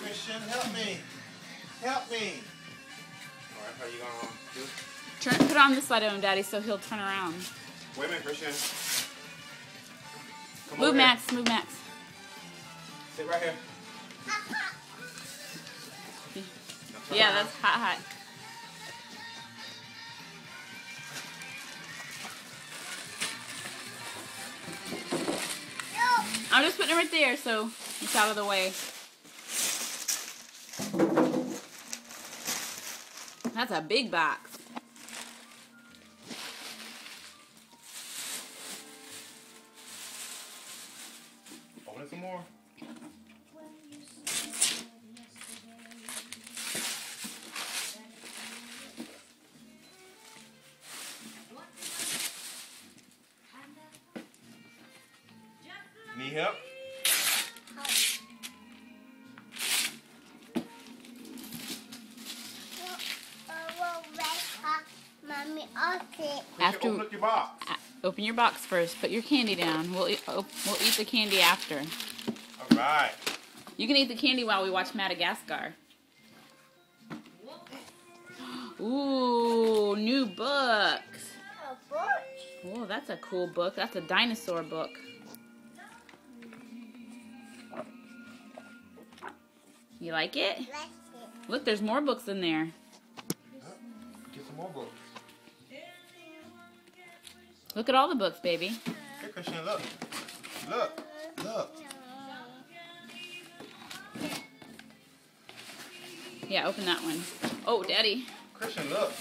Christian, help me. Help me. Alright, how you gonna do it? Put it on this side of him, Daddy, so he'll turn around. Wait a minute, Christian. Come Move, over Max. here. Move, Max. Sit right here. Yeah, that's hot. I'm just putting it right there so it's out of the way. That's a big box. Open it some more. Need help? After Open up your box. Open your box first. Put your candy down. We'll eat the candy after. All right. You can eat the candy while we watch Madagascar. Ooh, new books. Oh, that's a cool book. That's a dinosaur book. You like it? Look, there's more books in there. Get some more books. Look at all the books, baby. Hey, Christian, look. Look. Look. Yeah, open that one. Oh, Daddy. Christian, look.